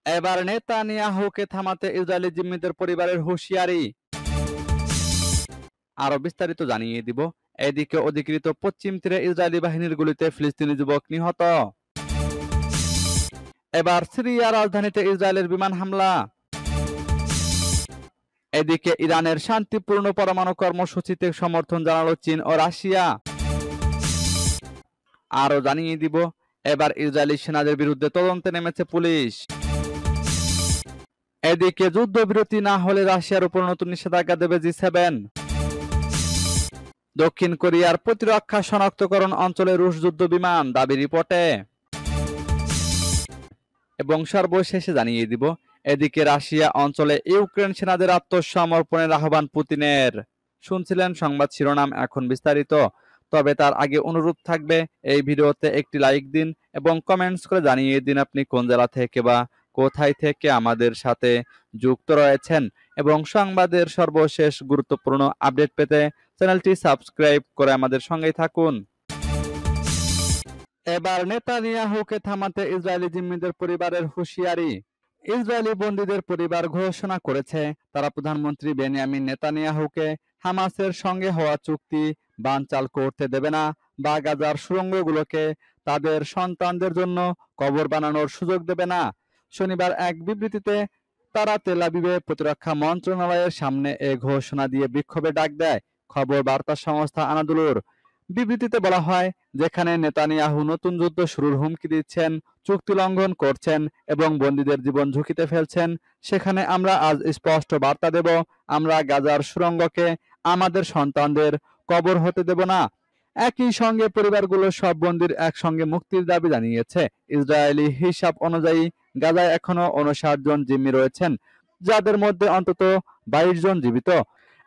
এবার নেতানিয়াহুকে থামাতে ইসরায়েলি জিম্মিদের পরিবারের হুঁশিয়ারি। আরো বিস্তারিত জানিয়ে দিব। এদিকে অধিকৃত পশ্চিম তীরে ইসরায়েলি বাহিনীর গুলিতে ফিলিস্তিনি যুবক নিহত। এবার সিরিয়া রাজধানীতে ইসরায়েলের বিমান হামলা। এদিকে ইরানের শান্তিপূর্ণ পরমাণু কর্মসূচিতে সমর্থন জানালো চীন ও রাশিয়া। আরো জানিয়ে দিব, এবার ইসরায়েলি সেনাদের বিরুদ্ধে তদন্তে নেমেছে পুলিশ। এদিকে যুদ্ধবিরতি না হলে রাশিয়ার উপর নতুন নিষেধাজ্ঞা দেবে জি7। দক্ষিণ কোরিয়ার প্রতিরক্ষা শনাক্তকরণ অঞ্চলে রুশ যুদ্ধ বিমান দাবি রিপোর্টে। এবং সর্বশেষে জানিয়ে দিব, এদিকে রাশিয়া অঞ্চলে ইউক্রেন সেনাদের আত্মসমর্পণের আহ্বান পুতিনের। শুনছিলেন সংবাদ শিরোনাম, এখন বিস্তারিত। তবে তার আগে অনুরোধ থাকবে, এই ভিডিওতে একটি লাইক দিন এবং কমেন্টস করে জানিয়ে দিন আপনি কোন জেলা থেকে বা কোথায় থেকে আমাদের সাথে যুক্ত রয়েছেন। এবং সংবাদের সর্বশেষ গুরুত্বপূর্ণ আপডেট পেতে চ্যানেলটি সাবস্ক্রাইব করে আমাদের সঙ্গেই থাকুন। এবার নেতানিয়াহুকে থামাতে ইসরায়েলি জিম্মিদের পরিবারের হুঁশিয়ারি। ইসরায়েলি বন্দীদের পরিবার ঘোষণা করেছে তারা প্রধানমন্ত্রী বেনিয়ামিন নেতানিয়াহুকে হামাসের সঙ্গে হওয়া চুক্তি বানচাল করতে দেবে না বা গাজার সুড়ঙ্গগুলোকে তাদের সন্তানদের জন্য কবর বানানোর সুযোগ দেবে না। শনিবার এক বিবৃতিতে তারা তেল আবিবে প্রতিরক্ষা মন্ত্রণালয়ের সামনে এ ঘোষণা দিয়ে বিক্ষোভে ডাক দেয়। খবর বার্তা সংস্থা আনাদুলুর বিবৃতিতে বলা হয়, যেখানে নেতানিয়াহু নতুন যুদ্ধ শুরুর হুমকি দিচ্ছেন, চুক্তি লঙ্ঘন করছেন এবং বন্দীদের জীবন ঝুঁকিতে ফেলছেন, সেখানে আমরা আজ স্পষ্ট বার্তা দেব, আমরা গাজার সুড়ঙ্গকে আমাদের সন্তানদের কবর হতে দেব না। একই সঙ্গে পরিবারগুলো সব বন্দীর একসঙ্গে মুক্তির দাবি জানিয়েছে। ইসরায়েলি হিসাব অনুযায়ী গাজায় এখনো 59 জন জিম্মি রয়েছেন, যাদের মধ্যে অন্তত 22 জন জীবিত।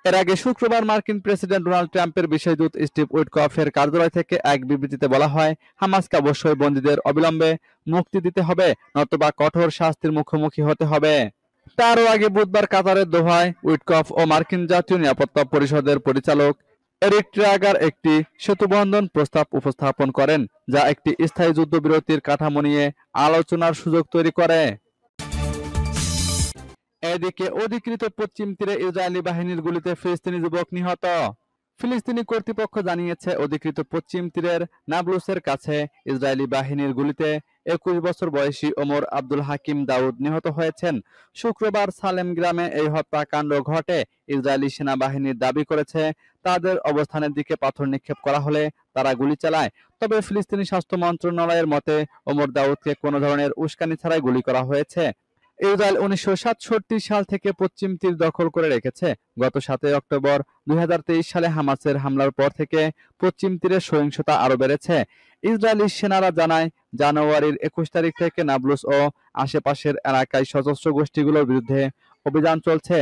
এর আগে শুক্রবার মার্কিন প্রেসিডেন্ট ডোনাল্ড ট্রাম্পের বিশেষ দূত স্টিভ উইটকফের কার্যালয় থেকে এক বিবৃতিতে বলা হয়, হামাসকে অবশ্যই বন্দীদের অবিলম্বে মুক্তি দিতে হবে, নতুবা কঠোর শাস্তির মুখোমুখি হতে হবে। তারও আগে বুধবার কাতারের দোহায় উইটকফ ও মার্কিন জাতীয় নিরাপত্তা পরিষদের পরিচালক এরিক ট্রাগার একটি সেতুবন্ধন প্রস্তাব উপস্থাপন করেন, যা একটি স্থায়ী যুদ্ধবিরতির কাঠামো নিয়ে আলোচনার সুযোগ তৈরি করে। এদিকে অধিকৃত পশ্চিম তীরে ইসরায়েলি বাহিনীর গুলিতে ফিলিস্তিনি যুবক নিহত। ফিলিস্তিনি কর্তৃপক্ষ জানিয়েছে, অধিকৃত পশ্চিম তীরের নাবলুসের কাছে ইসরায়েলি বাহিনীর গুলিতে 21 বছর বয়সী ওমর আব্দুল হাকিম দাউদ নিহত হয়েছেন। শুক্রবার সালেম গ্রামে এই হত্যাকাণ্ড ঘটে। ইসরায়েলি সেনাবাহিনীর দাবি করেছে, তাদের অবস্থানের দিকে পাথর নিক্ষেপ করা হলে তারা গুলি চালায়। তবে ফিলিস্তিনি স্বাস্থ্য মন্ত্রণালয়ের মতে, ওমর দাউদকে কোনো ধরনের উস্কানি ছাড়াই গুলি করা হয়েছে। ইসরায়েল 1967 সাল থেকে পশ্চিম তীর দখল করে রেখেছে। গত 7 অক্টোবর 2023 সালে হামাসের হামলার পর থেকে পশ্চিম তীরে সহিংসতা আরো বেড়েছে। ইসরায়েলি সেনারা জানায়, জানুয়ারির 21 তারিখ থেকে নাবলুস ও আশেপাশের এলাকায় সশস্ত্র গোষ্ঠীগুলোর বিরুদ্ধে অভিযান চলছে।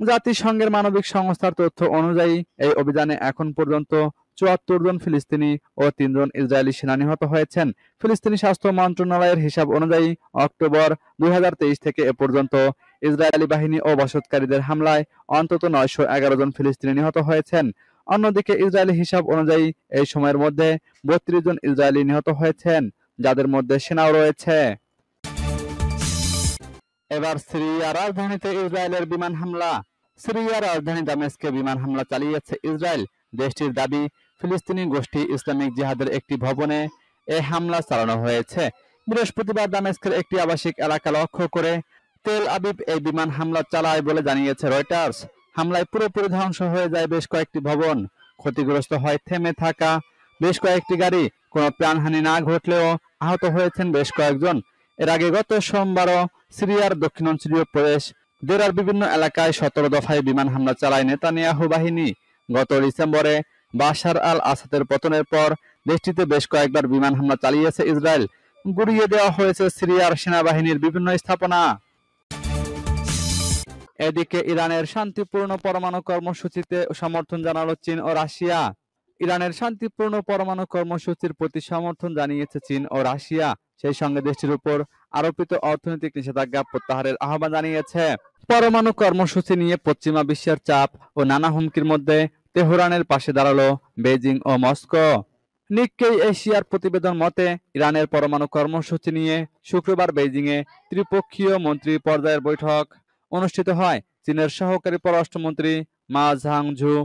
জাতিসংঘের মানবিক সংস্থার তথ্য অনুযায়ী এই অভিযানে এখন পর্যন্ত 74 জন ফিলিস্তিনি ও 3 জন ইসরায়েলি সেনা নিহত হয়েছেন। ফিলিস্তিনি স্বাস্থ্য মন্ত্রণালয়ের হিসাব অনুযায়ী অক্টোবর 2023 থেকে এ পর্যন্ত ইসরায়েলি বাহিনী ও বসতকারীদের হামলায় অন্তত 911 জন ফিলিস্তিনি নিহত হয়েছেন। অন্যদিকে ইসরায়েলি হিসাব অনুযায়ী এই সময়ের মধ্যে 32 জন ইসরায়েলি নিহত হয়েছেন, যাদের মধ্যে সেনাও রয়েছে। এবার সিরিয়া রাজধানীতে ইসরায়েলের বিমান হামলা। সিরিয়ার রাজধানী দামেস্কে বিমান হামলা চালিয়েছে ইসরায়েল। দেশটির দাবি, ফিলিস্তিনি গোষ্ঠী ইসলামিক জিহাদের একটি ভবনে এ হামলা চালানো হয়েছে। বৃহস্পতিবার দামেস্কের একটি আবাসিক এলাকা লক্ষ্য করে তেল আবিব এই বিমান হামলা চালায় বলে জানিয়েছে রয়টার্স। হামলায় পুরোপুরি ধ্বংস হয়ে যায় বেশ কয়েকটি ভবন, ক্ষতিগ্রস্ত হয় থেমে থাকা বেশ কয়েকটি গাড়ি। কোনো প্রাণহানি না ঘটলেও আহত হয়েছেন বেশ কয়েকজন। এর আগে গত সোমবারও সিরিয়ার দক্ষিণাঞ্চলীয় প্রদেশ দেরার বিভিন্ন এলাকায় 17 দফায় বিমান হামলা চালায় নেতানিয়াহু বাহিনী। গত ডিসেম্বরে বাশার আল আসাদের পতনের পর দেশটিতে বেশ কয়েকবার বিমান হামলা চালিয়েছে ইসরায়েল। গুড়িয়ে দেওয়া হয়েছে সিরিয়ার সেনাবাহিনীর বিভিন্ন স্থাপনা। এদিকে ইরানের শান্তিপূর্ণ পরমাণু কর্মসূচিতে সমর্থন জানালো চীন ও রাশিয়া। ইরানের শান্তিপূর্ণ পরমাণু কর্মসূচির প্রতি সমর্থন জানিয়েছে চীন ও রাশিয়া। সেই সঙ্গে দেশটির উপর আরোপিত অর্থনৈতিক নিষেধাজ্ঞা প্রত্যাহারের আহ্বান জানিয়েছে। পরমাণু কর্মসূচি নিয়ে পশ্চিমা বিশ্বের চাপ ও নানা হুমকির মধ্যে তেহরানের পাশে দাঁড়ালো বেজিং ও মস্কো। নিক্কেই এশিয়ার প্রতিবেদন মতে ইরানের পরমাণু কর্মসূচি নিয়ে শুক্রবার বেইজিংয়ে ত্রিপক্ষীয় মন্ত্রী পর্যায়ের বৈঠক অনুষ্ঠিত হয়। চীনের সহকারী পররাষ্ট্রমন্ত্রী মা ঝাংঝু,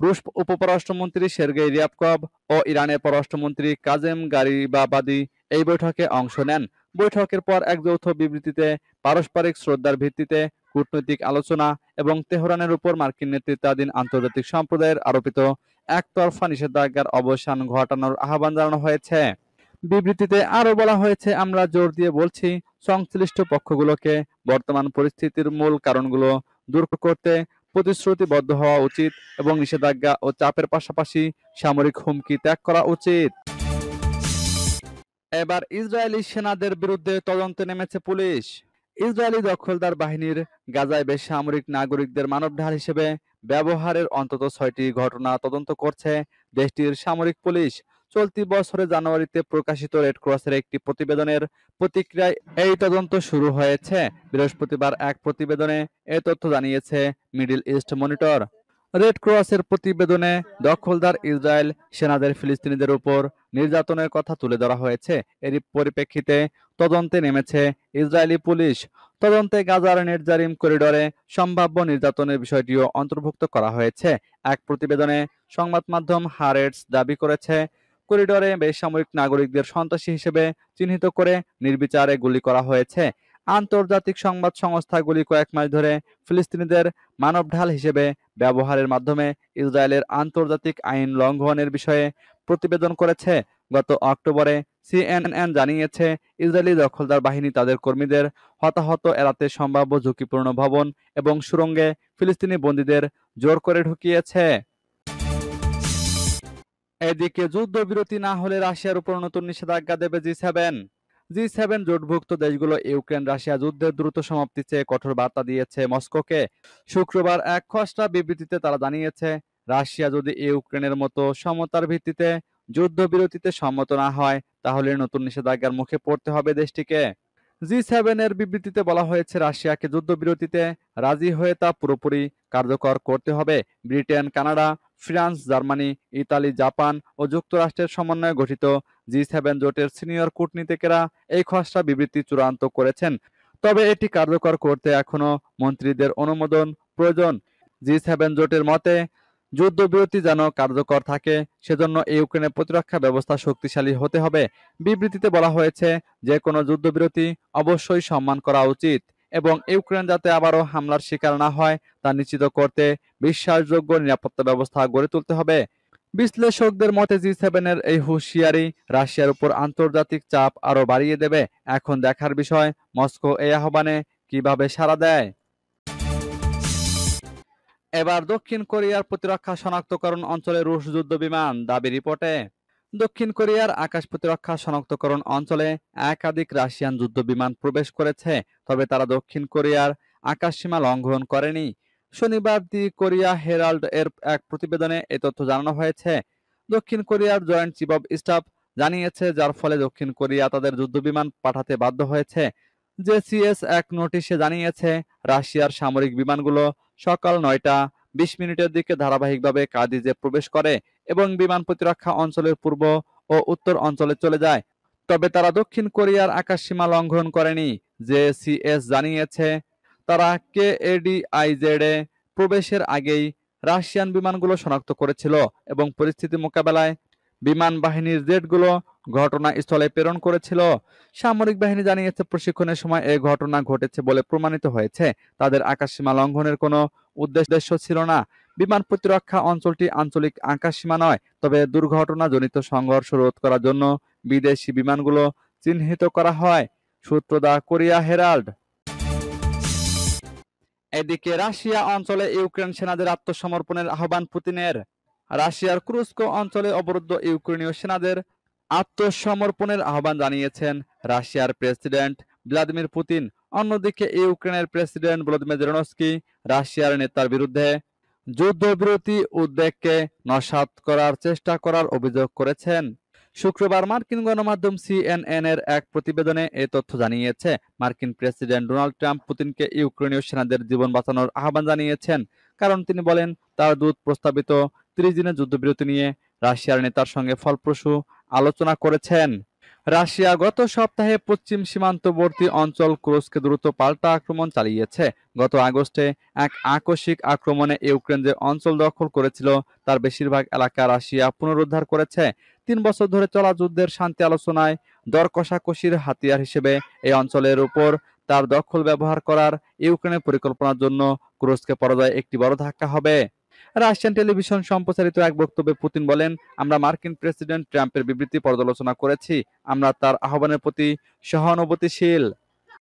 রুশ উপপররাষ্ট্রমন্ত্রী সের্গেই রিয়াবকভ ও ইরানের পররাষ্ট্রমন্ত্রী কাজেম গারিবাবাদি এই বৈঠকে অংশ নেন। বৈঠকের পর এক যৌথ বিবৃতিতে পারস্পরিক শ্রদ্ধার ভিত্তিতে কূটনৈতিক আলোচনা এবং তেহরানের উপর মার্কিন নেতৃত্বাধীন আন্তর্জাতিক সম্প্রদায়ের আরোপিত একতরফা নিষেধাজ্ঞার অবসান ঘটানোর আহ্বান জানানো হয়েছে। বিবৃতিতে আরও বলা হয়েছে, আমরা জোর দিয়ে বলছি, সংশ্লিষ্ট পক্ষগুলোকে বর্তমান পরিস্থিতির মূল কারণগুলো দূর করতে প্রতিশ্রুতিবদ্ধ হওয়া উচিত এবং নিষেধাজ্ঞা ও চাপের পাশাপাশি সামরিক হুমকি ত্যাগ করা উচিত। এবার ইসরায়েলি সেনাদের বিরুদ্ধে তদন্তে নেমেছে পুলিশ। ইসরায়েলি দখলদার বাহিনীর গাজায় বেসামরিক নাগরিকদের মানবঢাল হিসেবে ব্যবহারের অন্তত ৬টি ঘটনা তদন্ত করছে দেশটির সামরিক পুলিশ। চলতি বছরের জানুয়ারিতে প্রকাশিত রেড ক্রসের একটি প্রতিবেদনের প্রতিক্রিয়ায় এই তদন্ত শুরু হয়েছে। বৃহস্পতিবার এক প্রতিবেদনে এ তথ্য জানিয়েছে মিডল ইস্ট মনিটর। রেড ক্রসের প্রতিবেদনে দখলদার ইসরায়েল সেনাদের ফিলিস্তিনিদের উপর নির্যাতনের কথা তুলে ধরা হয়েছে। এরই পরিপ্রেক্ষিতে তদন্তে নেমেছে ইসরায়েলি পুলিশ। তদন্তে গাজার নেটজারিম করিডরে সম্ভাব্য নির্যাতনের বিষয়টিও অন্তর্ভুক্ত করা হয়েছে। এক প্রতিবেদনে সংবাদ মাধ্যম হারেটস দাবি করেছে, করিডরে বেসামরিক নাগরিকদের সন্ত্রাসী হিসেবে চিহ্নিত করে নির্বিচারে গুলি করা হয়েছে। আন্তর্জাতিক সংবাদ সংস্থাগুলি কয়েক মাস ধরে ফিলিস্তিনিদের মানবঢাল হিসেবে ব্যবহারের মাধ্যমে ইসরায়েলের আন্তর্জাতিক আইন লঙ্ঘনের বিষয়ে প্রতিবেদন করেছে। গত অক্টোবরে সিএনএন জানিয়েছে, ইসরায়েলি দখলদার বাহিনী তাদের কর্মীদের হতাহত এড়াতে সম্ভাব্য ঝুঁকিপূর্ণ ভবন এবং সুড়ঙ্গে ফিলিস্তিনি বন্দীদের জোর করে ঢুকিয়েছে। এদিকে যুদ্ধবিরতি না হলে রাশিয়ার উপর নতুন নিষেধাজ্ঞা দেবে জি7 জোটভুক্ত দেশগুলো ইউক্রেন রাশিয়া যুদ্ধের দ্রুত সমাপ্তি চেয়ে কঠোর বার্তা দিয়েছে মস্কোকে। শুক্রবার এক খসড়া বিবৃতিতে তারা জানিয়েছে, রাশিয়া যদি ইউক্রেনের মতো সমতার ভিত্তিতে যুদ্ধবিরতিতে সম্মত না হয় তাহলে নতুন নিষেধাজ্ঞার মুখে পড়তে হবে দেশটিকে। জি7 এর বিবৃতিতে বলা হয়েছে, রাশিয়াকে যুদ্ধবিরতিতে রাজি হয়ে তা পুরোপুরি কার্যকর করতে হবে। Britain, Canada, France, Germany, Italy, Japan ও যুক্তরাষ্ট্রের সমন্বয়ে গঠিত জি7 জোটের সিনিয়র কূটনীতিকেরা এই খসড়া বিবৃতি চূড়ান্ত করেছেন। তবে এটি কার্যকর করতে এখনো মন্ত্রীদের অনুমোদন প্রয়োজন। জি7 জোটের মতে, যুদ্ধবিরতি যেন কার্যকর থাকে সেজন্য ইউক্রেনের প্রতিরক্ষা ব্যবস্থা শক্তিশালী হতে হবে। বিবৃতিতে বলা হয়েছে, যে কোনো যুদ্ধবিরতি অবশ্যই সম্মান করা উচিত এবং ইউক্রেন যাতে আবারও হামলার শিকার না হয় তা নিশ্চিত করতে বিশ্বাসযোগ্য নিরাপত্তা ব্যবস্থা গড়ে তুলতে হবে। বিশ্লেষকদের মতে জি7 এর এই হুঁশিয়ারি রাশিয়ার উপর আন্তর্জাতিক চাপ আরও বাড়িয়ে দেবে। এখন দেখার বিষয় মস্কো এই আহ্বানে কিভাবে সাড়া দেয়। এবার দক্ষিণ কোরিয়ার প্রতিরক্ষা শনাক্তকরণ অঞ্চলে রুশ যুদ্ধবিমান দাবি রিপোর্টে। দক্ষিণ কোরিয়ার আকাশ প্রতিরক্ষা শনাক্তকরণ অঞ্চলে একাধিক রাশিয়ান যুদ্ধবিমান প্রবেশ করেছে, তবে তারা দক্ষিণ কোরিয়ার আকাশসীমা লঙ্ঘন করেনি। শনিবার দি কোরিয়া হেরাল্ড এর এক প্রতিবেদনে এ তথ্য জানানো হয়েছে। দক্ষিণ কোরিয়ার জয়েন্ট চিফ অব স্টাফ জানিয়েছে, যার ফলে দক্ষিণ কোরিয়া তাদের যুদ্ধবিমান পাঠাতে বাধ্য হয়েছে। জেসিএস এক নোটিশে জানিয়েছে, রাশিয়ার সামরিক বিমানগুলো সকাল ৯টা ২০ মিনিটের দিকে ধারাবাহিকভাবে কাদিজে প্রবেশ করে এবং বিমান প্রতিরক্ষা অঞ্চলের পূর্ব ও উত্তর অঞ্চলে চলে যায়। তবে তারা দক্ষিণ কোরিয়ার আকাশসীমা লঙ্ঘন করেনি। জেসিএস জানিয়েছে, তারা কেএডিআইজেডে প্রবেশের আগেই রাশিয়ান বিমানগুলো শনাক্ত করেছিল এবং পরিস্থিতি মোকাবেলায় বিমান বাহিনীর জেটগুলো ঘটনাস্থলে প্রেরণ করেছিল। সামরিক বাহিনী জানিয়েছে, প্রশিক্ষণের সময় এই ঘটনা ঘটেছে বলে প্রমাণিত হয়েছে। তাদের আকাশসীমা লঙ্ঘনের কোনো উদ্দেশ্য ছিল না। বিমান প্রতিরক্ষা অঞ্চলটি আঞ্চলিক আকাশসীমা নয়, তবে দুর্ঘটনাজনিত সংঘর্ষ রোধ করার জন্য বিদেশি বিমানগুলো চিহ্নিত করা হয়। সূত্র দা কোরিয়া হেরাল্ড। এদিকে রাশিয়া অঞ্চলে ইউক্রেন সেনাদের আত্মসমর্পণের আহ্বান পুতিনের। রাশিয়ার ক্রুস্কো অঞ্চলে অবরুদ্ধ ইউক্রেনীয় সেনাদের আত্মসমর্পণের আহ্বান জানিয়েছেন রাশিয়ার প্রেসিডেন্ট ভ্লাদিমির পুতিন। অন্যদিকে ইউক্রেনের প্রেসিডেন্ট ভলোদিমির জেলেনস্কি রাশিয়ার নেতার বিরুদ্ধে যুদ্ধবিরতি উদ্বেগকে নস্যাৎ করার চেষ্টা করার অভিযোগ করেছেন। শুক্রবার মার্কিন গণমাধ্যম সিএনএন এর এক প্রতিবেদনে এ তথ্য জানিয়েছে। মার্কিন প্রেসিডেন্ট ডোনাল্ড ট্রাম্প পুতিনকে ইউক্রেনীয় সেনাদের জীবন বাঁচানোর আহ্বান জানিয়েছেন। কারণ তিনি বলেন তার দূত প্রস্তাবিত 30 দিনের যুদ্ধবিরতি নিয়ে রাশিয়ার নেতার সঙ্গে ফলপ্রসূ আলোচনা করেছেন। রাশিয়া গত সপ্তাহে পশ্চিম সীমান্তবর্তী অঞ্চল কুরস্কে দ্রুত পাল্টা আক্রমণ চালিয়েছে। গত আগস্টে এক আকস্মিক আক্রমণে ইউক্রেন যে অঞ্চল দখল করেছিল তার বেশিরভাগ এলাকা রাশিয়া পুনরুদ্ধার করেছে। 3 বছর ধরে চলা যুদ্ধের শান্তি আলোচনায় দর কষাকষির হাতিয়ার হিসেবে এই অঞ্চলের উপর তার দখল ব্যবহার করার ইউক্রেনের পরিকল্পনার জন্য কুরস্কে পরাজয় একটি বড় ধাক্কা হবে। রাশিয়ান টেলিভিশন সম্প্রচারিত এক বক্তব্যে পুতিন বলেন, আমরা মার্কিন প্রেসিডেন্ট ট্রাম্পের বিবৃতি পর্যালোচনা করেছি। আমরা তার আহ্বানের প্রতি সহানুভূতিশীল।